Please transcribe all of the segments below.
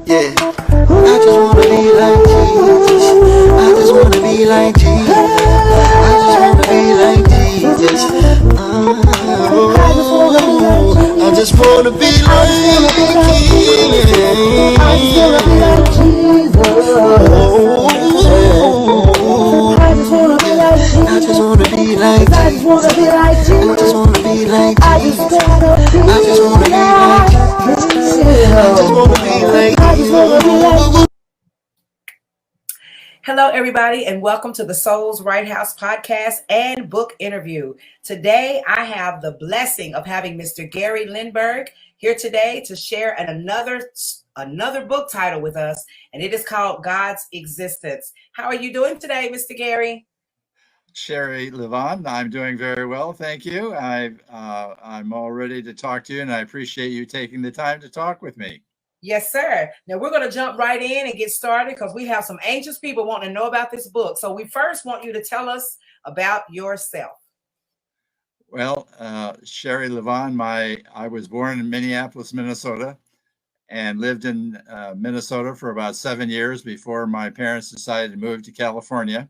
Yeah, I just wanna be like Jesus. I just wanna be like Jesus. I just wanna be like Jesus. I just wanna be like Him. I just wanna be like Jesus. I just wanna be like Jesus. I just wanna be like Jesus. I just wanna be like Jesus. I just wanna be like Jesus. I just wanna be like Jesus. Hello, everybody, and welcome to the Souls Right House podcast and book interview. Today, I have the blessing of having Mr. Gary Lindberg here today to share another book title with us, and it is called God's Existence. How are you doing today, Mr. Gary? Sherry Levon, I'm doing very well, thank you. I'm all ready to talk to you, and I appreciate you taking the time to talk with me. Yes, sir. Now we're going to jump right in and get started because we have some anxious people wanting to know about this book. So we first want you to tell us about yourself. Well, Sherry Levon, I was born in Minneapolis, Minnesota, and lived in Minnesota for about 7 years before my parents decided to move to California.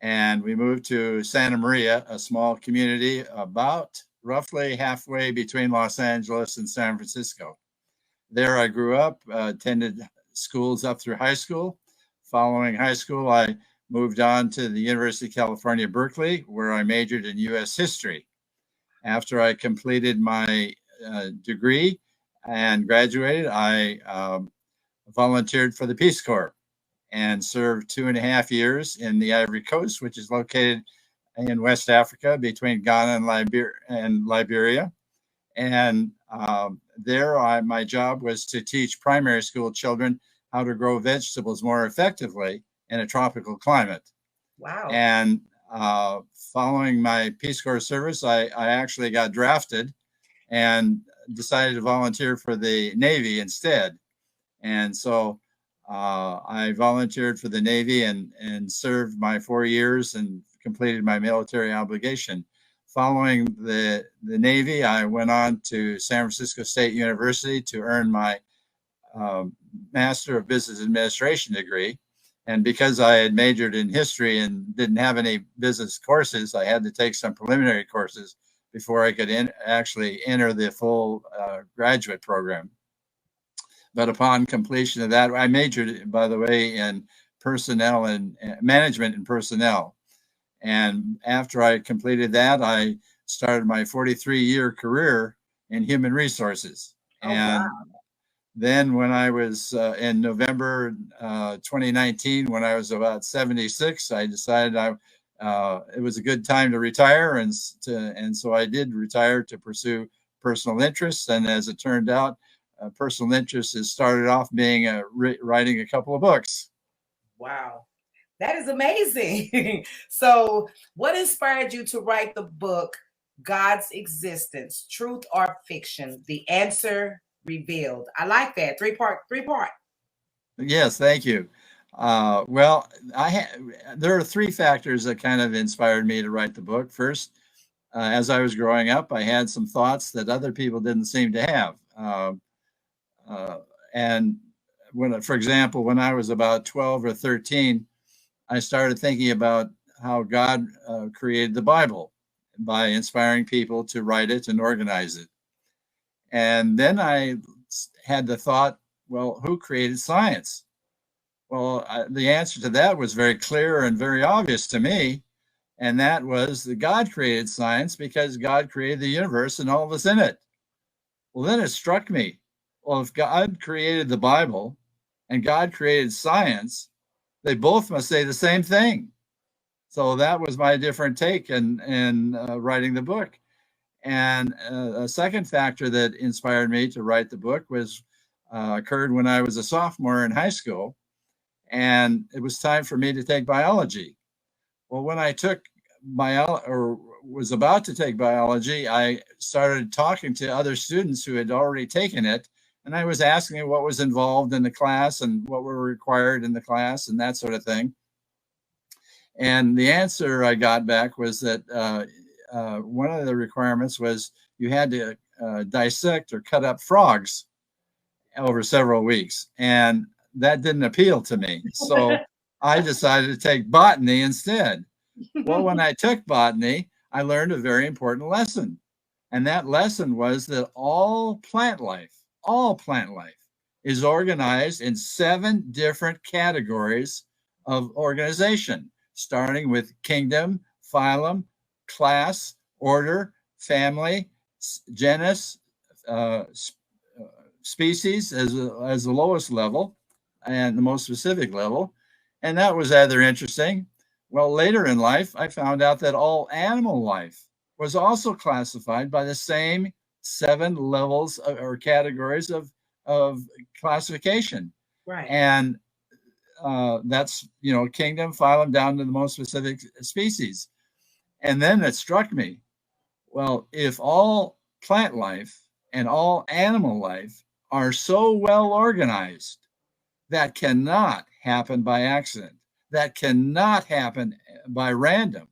And we moved to Santa Maria, a small community about roughly halfway between Los Angeles and San Francisco. There I grew up, attended schools up through high school. Following high school, I moved on to the University of California, Berkeley, where I majored in U.S. history. After I completed my degree and graduated, I volunteered for the Peace Corps and served 2.5 years in the Ivory Coast, which is located in West Africa between Ghana and Liberia. And my job was to teach primary school children how to grow vegetables more effectively in a tropical climate. Wow. And following my Peace Corps service, I actually got drafted and decided to volunteer for the Navy instead. And so I volunteered for the Navy and served my 4 years and completed my military obligation. Following the Navy, I went on to San Francisco State University to earn my Master of Business Administration degree. And because I had majored in history and didn't have any business courses, I had to take some preliminary courses before I could actually enter the full graduate program. But upon completion of that, I majored, by the way, in personnel and management and personnel. And after I completed that, I started my 43-year career in human resources. Oh, and wow. Then when I was in November 2019, when I was about 76, I decided it was a good time to retire. And so I did retire to pursue personal interests. And as it turned out, personal interest has started off being writing a couple of books. Wow. That is amazing. So what inspired you to write the book, God's Existence, Truth or Fiction? The Answer Revealed. I like that. Three part. Yes, thank you. Well, there are three factors that kind of inspired me to write the book. First, as I was growing up, I had some thoughts that other people didn't seem to have. And for example, when I was about 12 or 13, I started thinking about how God created the Bible by inspiring people to write it and organize it. And then I had the thought, well, who created science? Well, the answer to that was very clear and very obvious to me. And that was that God created science because God created the universe and all that's in it. Well, then it struck me, well, if God created the Bible and God created science, they both must say the same thing. So that was my different take in writing the book. And a second factor that inspired me to write the book occurred when I was a sophomore in high school, and it was time for me to take biology. Well, when I was about to take biology, I started talking to other students who had already taken it, and I was asking them what was involved in the class and what were required in the class and that sort of thing. And the answer I got back was that one of the requirements was you had to dissect or cut up frogs. over several weeks, and that didn't appeal to me. So I decided to take botany instead. Well, when I took botany, I learned a very important lesson. And that lesson was that all plant life is organized in 7 different categories of organization, starting with kingdom, phylum, class, order, family, genus, uh, species as the lowest level and the most specific level. And that was rather interesting. Well, later in life, I found out that all animal life was also classified by the same 7 levels or categories of classification. Right. And that's, kingdom, phylum, down to the most specific species. And then it struck me, well, if all plant life and all animal life are so well organized, that cannot happen by accident. That cannot happen by random.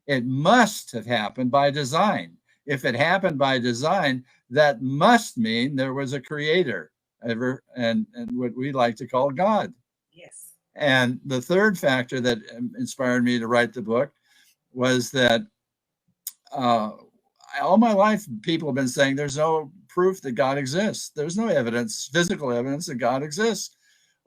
It must have happened by design. If it happened by design, that must mean there was a creator, and what we like to call God. Yes. And the third factor that inspired me to write the book was that all my life, people have been saying there's no proof that God exists. There's no evidence, physical evidence that God exists.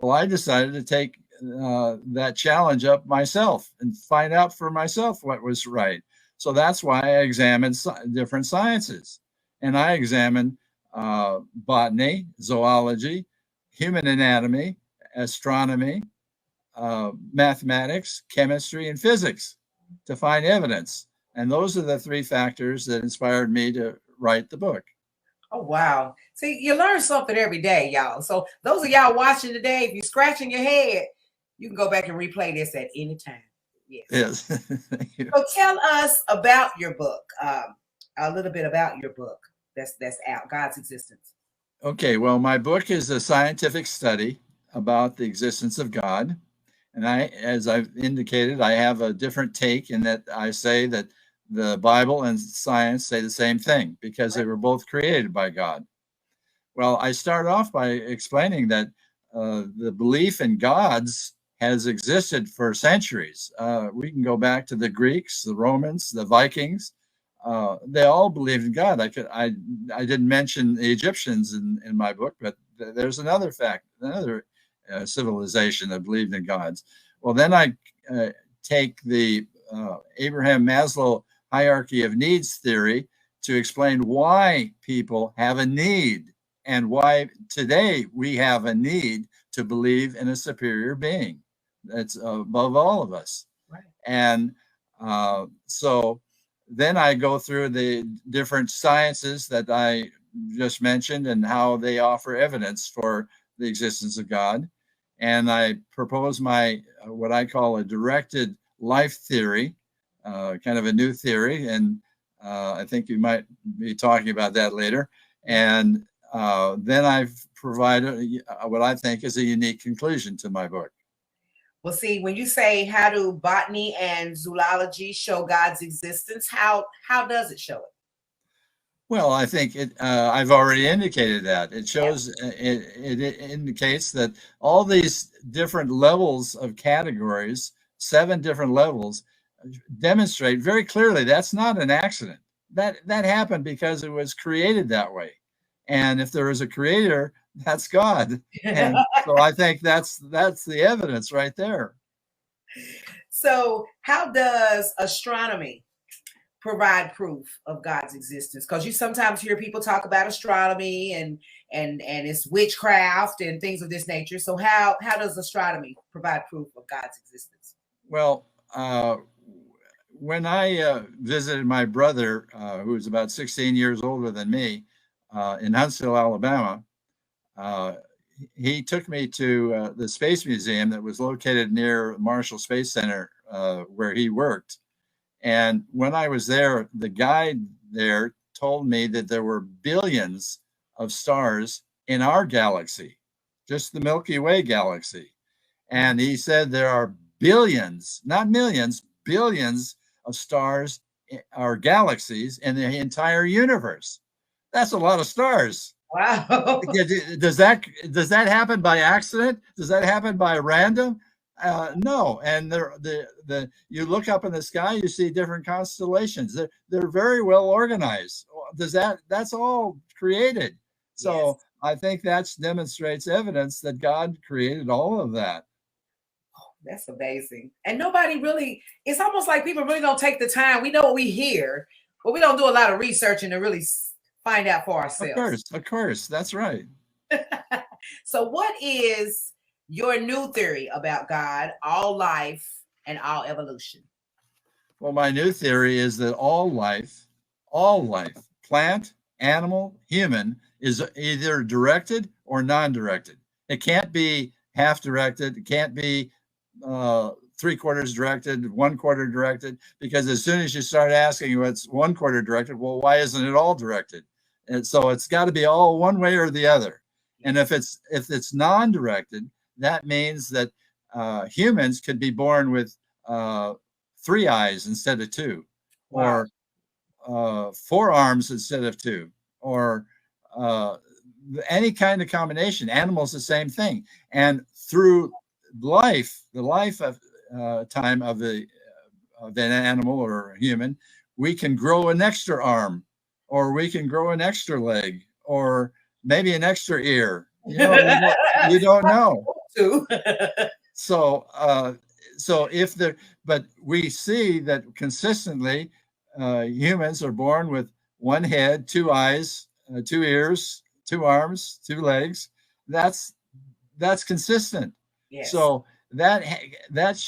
Well, I decided to take that challenge up myself and find out for myself what was right. So that's why I examined different sciences. And I examined botany, zoology, human anatomy, astronomy, mathematics, chemistry, and physics to find evidence. And those are the 3 factors that inspired me to write the book. Oh, wow. See, you learn something every day, y'all. So those of y'all watching today, if you're scratching your head, you can go back and replay this at any time. Yes. Yes. Thank you. So tell us about your book, a little bit about your book that's out, God's Existence. Okay, well, my book is a scientific study about the existence of God. And as I've indicated, I have a different take in that I say that the Bible and science say the same thing because they were both created by God. Well, I start off by explaining that the belief in gods has existed for centuries. We can go back to the Greeks, the Romans, the Vikings. They all believed in God. I didn't mention the Egyptians in my book, but there's another civilization that believed in gods. Well, then I take the Abraham Maslow hierarchy of needs theory to explain why people have a need and why today we have a need to believe in a superior being that's above all of us. Right. And so then I go through the different sciences that I just mentioned and how they offer evidence for the existence of God. And I propose my what I call a directed life theory, kind of a new theory. And I think you might be talking about that later. And then I've provided what I think is a unique conclusion to my book. Well, see, when you say how do botany and zoology show God's existence, how does it show it? Well, I think I've already indicated that. It shows, it indicates that all these different levels of categories, 7 different levels, demonstrate very clearly that's not an accident. That happened because it was created that way. And if there is a creator, that's God. And so I think that's the evidence right there. So how does astronomy provide proof of God's existence? Because you sometimes hear people talk about astronomy and it's witchcraft and things of this nature. So how does astronomy provide proof of God's existence? Well, when I visited my brother, who was about 16 years older than me, in Huntsville, Alabama, he took me to the Space Museum that was located near Marshall Space Center, where he worked. And when I was there, the guide there told me that there were billions of stars in our galaxy, just the Milky Way galaxy. And he said there are billions, not millions, billions of stars or galaxies in the entire universe. That's a lot of stars. Wow. Does that happen by accident? Does that happen by random? No. And you look up in the sky, you see different constellations. They're very well organized. That's all created. Yes. So I think that demonstrates evidence that God created all of that. That's amazing. And nobody really, it's almost like people really don't take the time. We know what we hear, but we don't do a lot of researching to really find out for ourselves. Of course, that's right. So, what is your new theory about God, all life, and all evolution? Well, my new theory is that all life, plant, animal, human, is either directed or non-directed. It can't be half directed. It can't be 3/4 directed, 1/4 directed, because as soon as you start asking what's 1/4 directed, well, why isn't it all directed? And so it's got to be all one way or the other. And if it's non-directed, that means that humans could be born with 3 eyes instead of 2, Wow. or 4 arms instead of 2, or any kind of combination. Animals, the same thing. And through the life of time of an animal or a human, we can grow an extra arm, or we can grow an extra leg, or maybe an extra ear. You don't know. So, but we see that consistently, humans are born with 1 head, 2 eyes, 2 ears, 2 arms, 2 legs. That's consistent. Yes. So that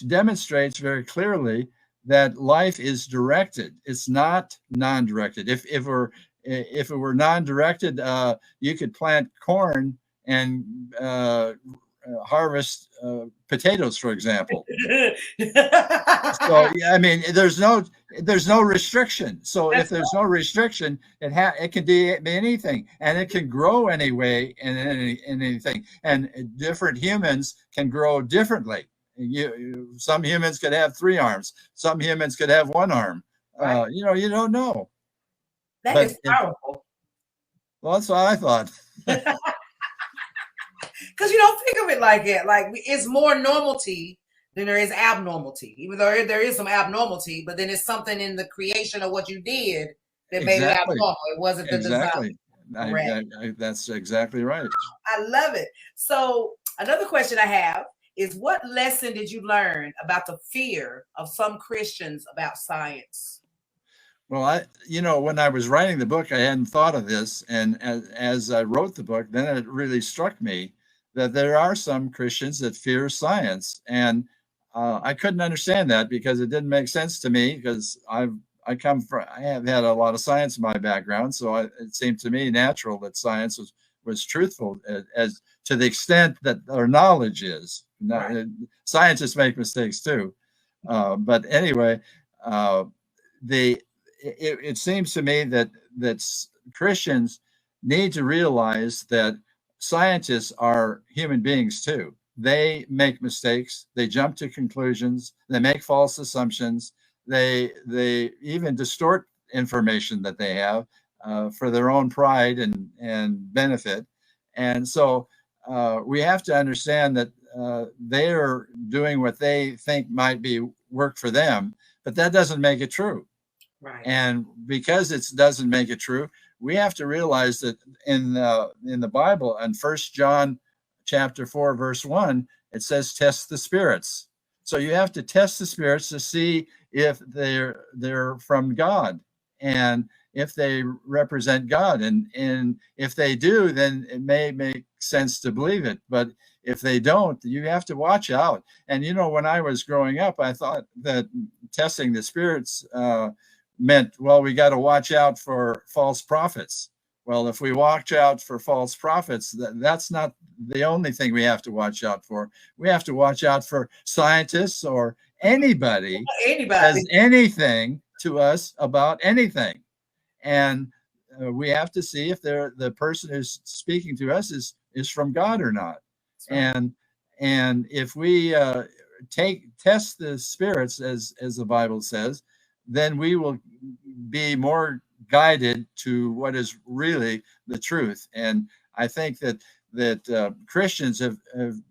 demonstrates very clearly that life is directed. It's not non-directed. If it were non-directed, you could plant corn and harvest potatoes, for example. So yeah, I mean, there's no restriction. So if there's no restriction, it can be anything, and it can grow anyway in anything. And different humans can grow differently. Some humans could have 3 arms. Some humans could have 1 arm. Right. You don't know. That is powerful. Well, that's what I thought. Because you don't think of it like that. Like, it's more normality than there is abnormality. Even though there is some abnormality, but then it's something in the creation of what you did that made it abnormal. It wasn't the design. That's exactly right. I love it. So another question I have is, what lesson did you learn about the fear of some Christians about science? Well, when I was writing the book, I hadn't thought of this. And as I wrote the book, then it really struck me that there are some Christians that fear science. And I couldn't understand that, because it didn't make sense to me, because I have had a lot of science in my background. So it seemed to me natural that science was truthful, as to the extent that our knowledge is. Right. Scientists make mistakes too. But anyway, it seems to me that Christians need to realize that scientists are human beings too. They make mistakes. They jump to conclusions. They make false assumptions. They even distort information that they have for their own pride and benefit. And so we have to understand that they are doing what they think might be work for them, but that doesn't make it true. Right. And because it doesn't make it true, we have to realize that in the Bible, in 1 John chapter 4, verse 1, it says, test the spirits. So you have to test the spirits to see if they're from God, and if they represent God. And if they do, then it may make sense to believe it. But if they don't, you have to watch out. And when I was growing up, I thought that testing the spirits meant, well, we got to watch out for false prophets. Well, if we watch out for false prophets, that's not the only thing we have to watch out for. We have to watch out for scientists or anybody says anything to us about anything. And we have to see if the person who's speaking to us is from God or not. Right. And if we test the spirits, as the Bible says, then we will be more guided to what is really the truth. And I think that Christians have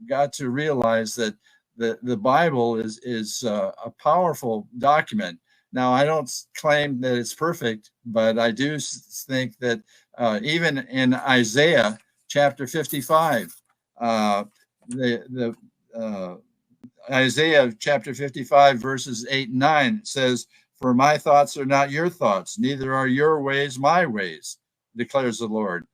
got to realize that the Bible is a powerful document. Now, I don't claim that it's perfect, but I do think that even in Isaiah chapter 55, the Isaiah chapter 55, verses 8 and 9 says, "For my thoughts are not your thoughts, neither are your ways my ways, declares the Lord.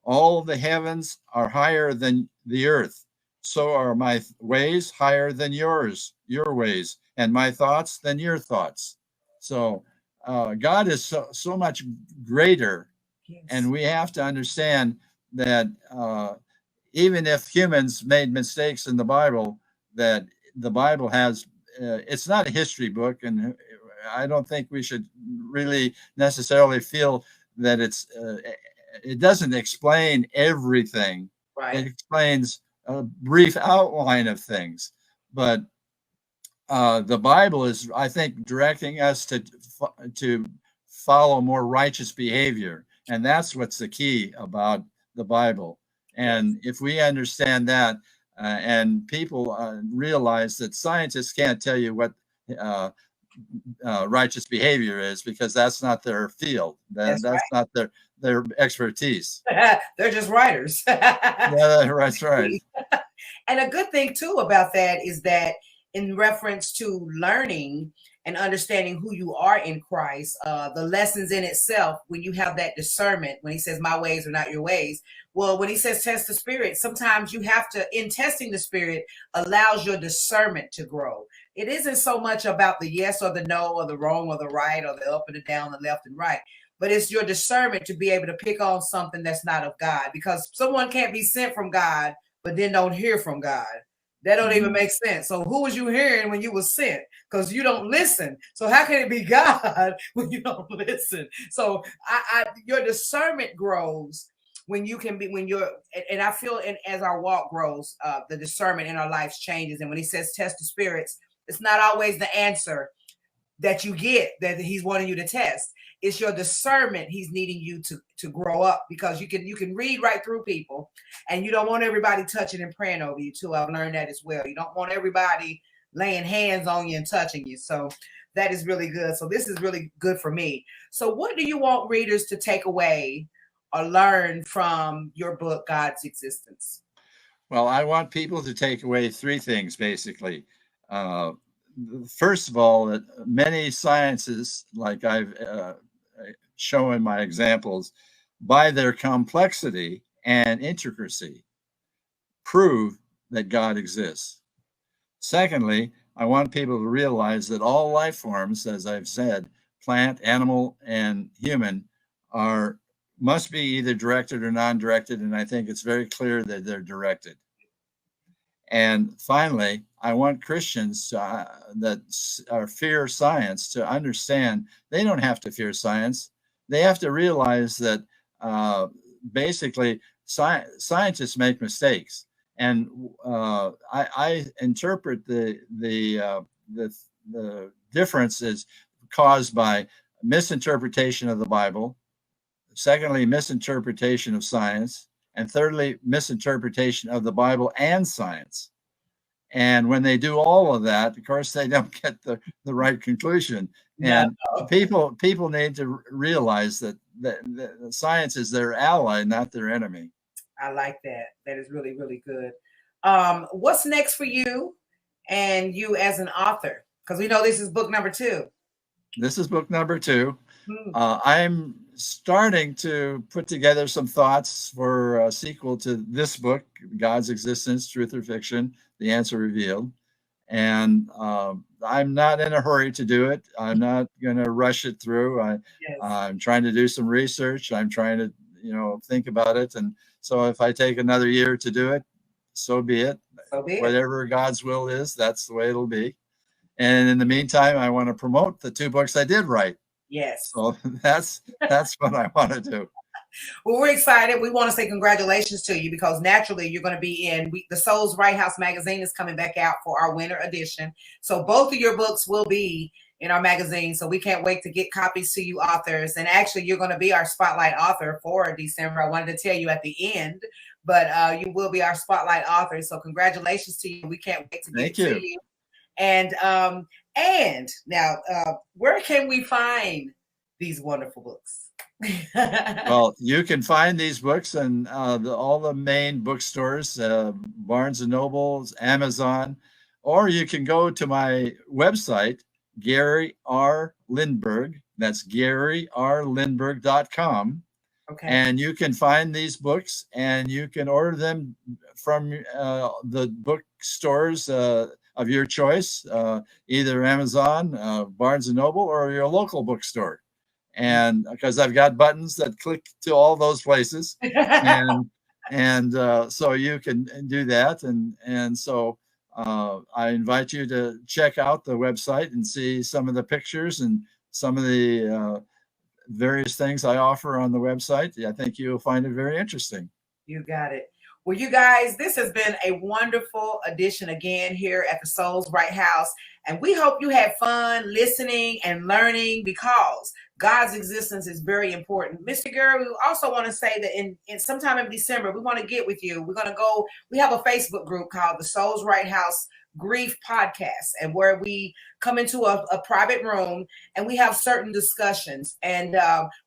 All the heavens are higher than the earth. So are my ways higher than your ways, and my thoughts than your thoughts." So God is so much greater. Yes. And we have to understand that even if humans made mistakes in the Bible, that the Bible has, it's not a history book. And I don't think we should really necessarily feel that it doesn't explain everything. Right. It explains a brief outline of things. But the Bible is, I think, directing us to follow more righteous behavior. And that's what's the key about the Bible. And if we understand that, and people realize that scientists can't tell you what righteous behavior is, because that's not their field. That's right. Not their expertise. They're just writers. Yeah, that's right. And a good thing too about that is that in reference to learning and understanding who you are in Christ, the lessons in itself, when you have that discernment, when he says my ways are not your ways, well, when he says test the spirit, sometimes you have to, in testing the spirit, allows your discernment to grow. It isn't so much about the yes or the no or the wrong or the right or the up and the down, the left and right, but it's your discernment to be able to pick on something that's not of God, because someone can't be sent from God but then don't hear from God. That don't even make sense. So who was you hearing when you were sent? Because you don't listen. So how can it be God when you don't listen? So your discernment grows when you can be, when you're, and I feel, and as our walk grows, the discernment in our lives changes. And when he says test the spirits, it's not always the answer that you get that he's wanting you to test. It's your discernment he's needing you to grow up, because you can read right through people, and you don't want everybody touching and praying over you too. I've learned that as well. You don't want everybody laying hands on you and touching you. So that is really good. So this is really good for me. So what do you want readers to take away or learn from your book, God's Existence? Well, I want people to take away three things, basically. First of all, that many sciences, like I've shown in my examples, by their complexity and intricacy, prove that God exists. Secondly, I want people to realize that all life forms, as I've said, plant, animal, and human, must be either directed or non-directed, and I think it's very clear that they're directed. And finally, I want Christians that fear science to understand they don't have to fear science. They have to realize that basically scientists make mistakes, and I interpret the difference is caused by misinterpretation of the Bible. Secondly, misinterpretation of science. And thirdly, misinterpretation of the Bible and science. And when they do all of that, of course, they don't get the right conclusion. And people need to realize that science is their ally, not their enemy. I like that. That is really, really good. What's next for you and you as an author? Because we know this is book number 2. This is book number 2. I'm starting to put together some thoughts for a sequel to this book, God's Existence, Truth or Fiction, The Answer Revealed. And I'm not in a hurry to do it. I'm not going to rush it through. I'm trying to do some research. I'm trying to, think about it. And so if I take another year to do it, so be it. Whatever God's will is, that's the way it'll be. And in the meantime, I want to promote the 2 books I did write. Yes. So that's what I want to do. Well, we're excited. We want to say congratulations to you, because naturally you're going to be in the Souls Right House magazine is coming back out for our winter edition. So both of your books will be in our magazine. So we can't wait to get copies to you authors. And actually, you're going to be our spotlight author for December. I wanted to tell you at the end, but you will be our spotlight author. So congratulations to you. We can't wait to get to you. And now, where can we find these wonderful books? Well, you can find these books in all the main bookstores, Barnes and Nobles, Amazon, or you can go to my website, Gary R. Lindberg. That's GaryRLindberg.com. Okay. And you can find these books and you can order them from the bookstores of your choice, either Amazon, Barnes and Noble, or your local bookstore. And because I've got buttons that click to all those places, and so you can do that. And so I invite you to check out the website and see some of the pictures and some of the various things I offer on the website. I think you'll find it very interesting. You got it. Well, you guys, this has been a wonderful edition again here at the Souls Right House. And we hope you had fun listening and learning, because God's existence is very important. Mr. Gary, we also want to say that in sometime in December, we want to get with you. We're going to go, we have a Facebook group called the Souls Right House Grief Podcast, and where we come into a private room and we have certain discussions. And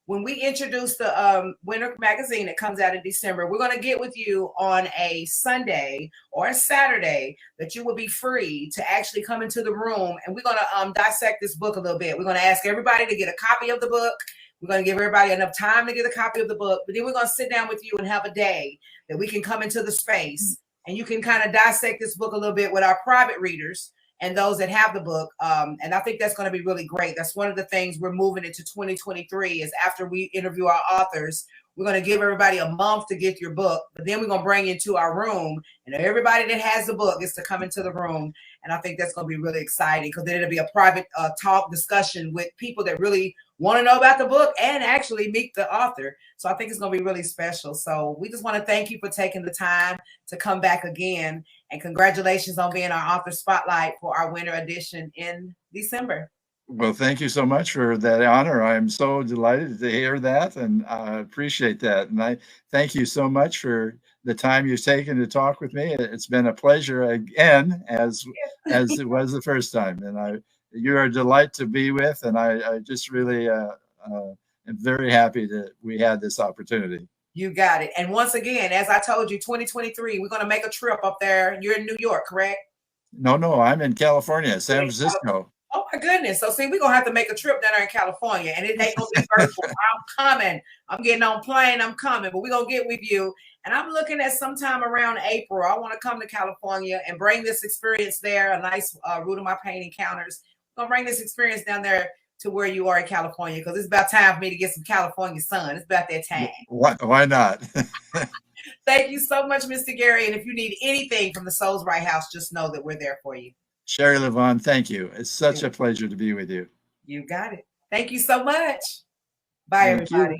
when we introduce the winter magazine that comes out in December, we're going to get with you on a Sunday or a Saturday that you will be free to actually come into the room, and we're going to dissect this book a little bit. We're going to ask everybody to get a copy of the book. We're going to give everybody enough time to get a copy of the book, but then we're going to sit down with you and have a day that we can come into the space and you can kind of dissect this book a little bit with our private readers and those that have the book. And I think that's going to be really great. That's one of the things we're moving into 2023 is after we interview our authors, we're going to give everybody a month to get your book, but then we're going to bring you into our room, and everybody that has the book is to come into the room. And I think that's going to be really exciting, because then it'll be a private talk discussion with people that really want to know about the book and actually meet the author. So I think it's going to be really special. So we just want to thank you for taking the time to come back again, and congratulations on being our author spotlight for our winter edition in December. Well, thank you so much for that honor. I'm so delighted to hear that, and I appreciate that. And I thank you so much for the time you've taken to talk with me. It's been a pleasure again, as it was the first time. And you're a delight to be with, and I just really am very happy that we had this opportunity. You got it. And once again, as I told you, 2023, we're going to make a trip up there. You're in New York, correct? No, I'm in California, San Francisco. Oh my goodness. So see, we're going to have to make a trip down there in California, and it ain't going to be virtual. I'm coming. I'm getting on plane. I'm coming, but we're going to get with you. And I'm looking at sometime around April. I want to come to California and bring this experience there, a nice Root of My Pain encounters. I'm going to bring this experience down there to where you are in California, because it's about time for me to get some California sun. It's about that time. Why not? Thank you so much, Mr. Gary. And if you need anything from the Souls Right House, just know that we're there for you. Sherry Levon, thank you. It's such a pleasure to be with you. You got it. Thank you so much. Bye, everybody.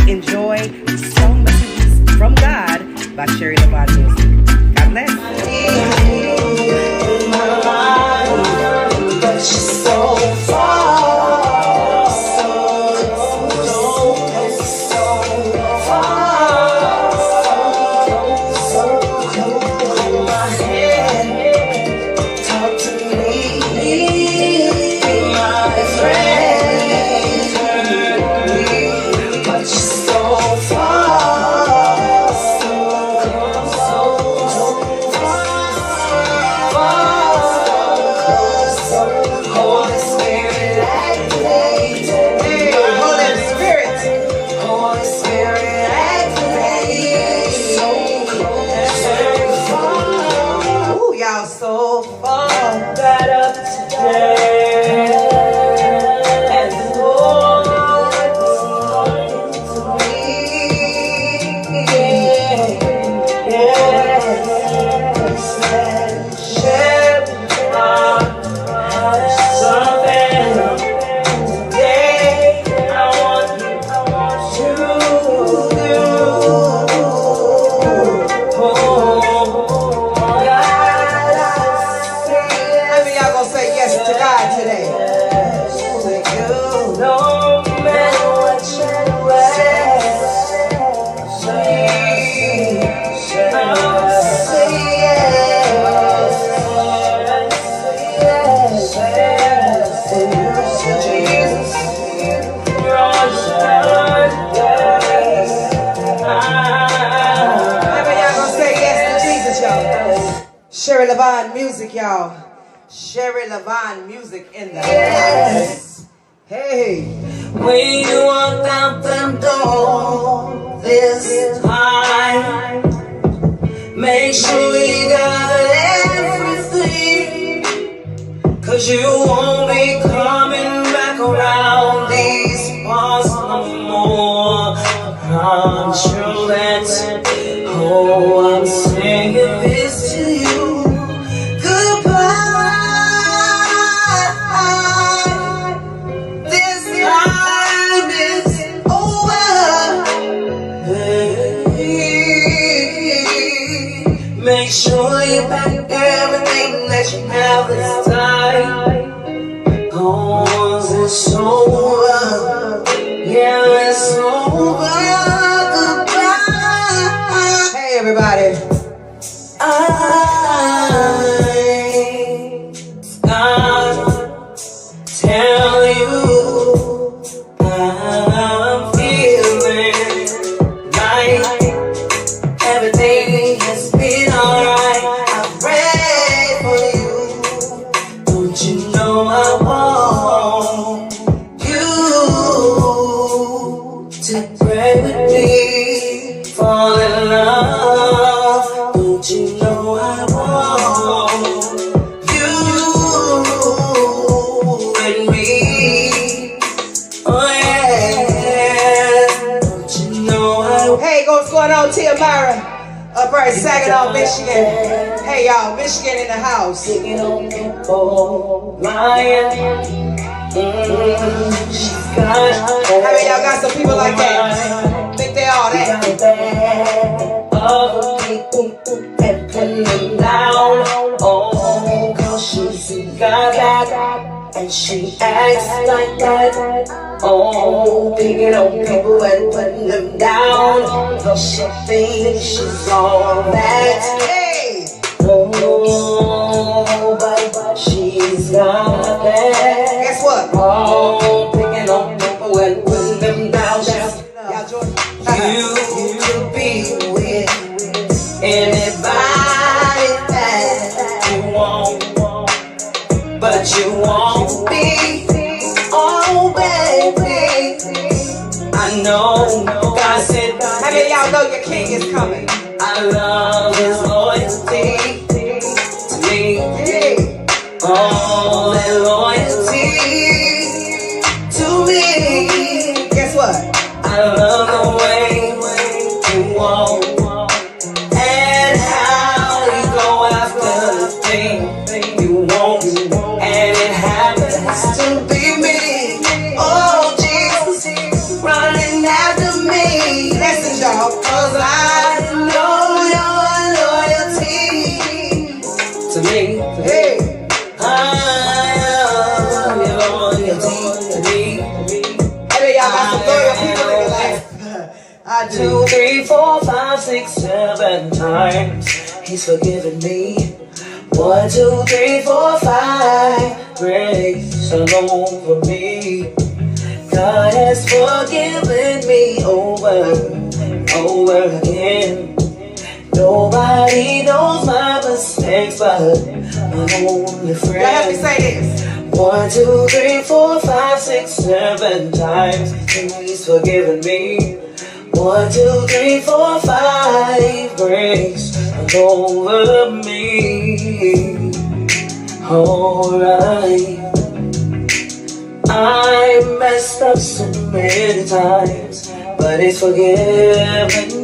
Enjoy Song Messages from God by Sherry Levon Music. God bless. So far, got up today, and the music, y'all. Sherry Levine music in the house. Hey. When you walk out the door this time, make sure you got everything, 'cause you won't be coming back around these parts no more. I promise you that. Oh, I'm saying this to you. Goodbye. This time is over. Make sure you pack everything that you have this time. 'Cause it's over. Yeah, it's over. Goodbye. Hey, everybody. I'll tell you I'm feeling like everything has been alright. I prayed for you. Don't you know I want you to pray with me, fall in love. Don't you know I want you and me? Oh yeah. Don't you know I want Hey, what's going on, Tia Myra? Up right, Saginaw, Michigan. Hey, y'all, Michigan in the house. Singing on people lying. She's got. How many of y'all got some people like that? Think they all that? Other people and putting them down. Oh, 'cause she's got that, and she acts like that. Oh, picking on people and putting them down. 'Cause she thinks she's all that. Hey! Oh, but she's got that. Guess what? Oh, picking on people and putting them down. Y'all join. You could be with anybody that you want, but you won't be. Oh, baby, I know God said How many of y'all know your king is coming? I love his loyalty to me. Hey! All that loyalty to me. Guess what? I love the way you walk and how you go after the thing you want, and it happens to be me. Oh, Jesus, running after me. Listen, y'all. 'Cause I know your loyalty to me. Hey! I love your loyalty to me. How many of y'all got some loyal people in your life? I do. 2, 3, 4, 5, 6, 7 times he's forgiven me. 1, 2, 3, 4, 5 grace all over me. God has forgiven me over and over again. Nobody knows my mistakes but my only Y'all help me friend. say this. 1, 2, 3, 4, 5, 6, 7 times he's forgiven me. 1, 2, 3, 4, 5 grace all over me. Alright, I messed up so many times, but it's forgiven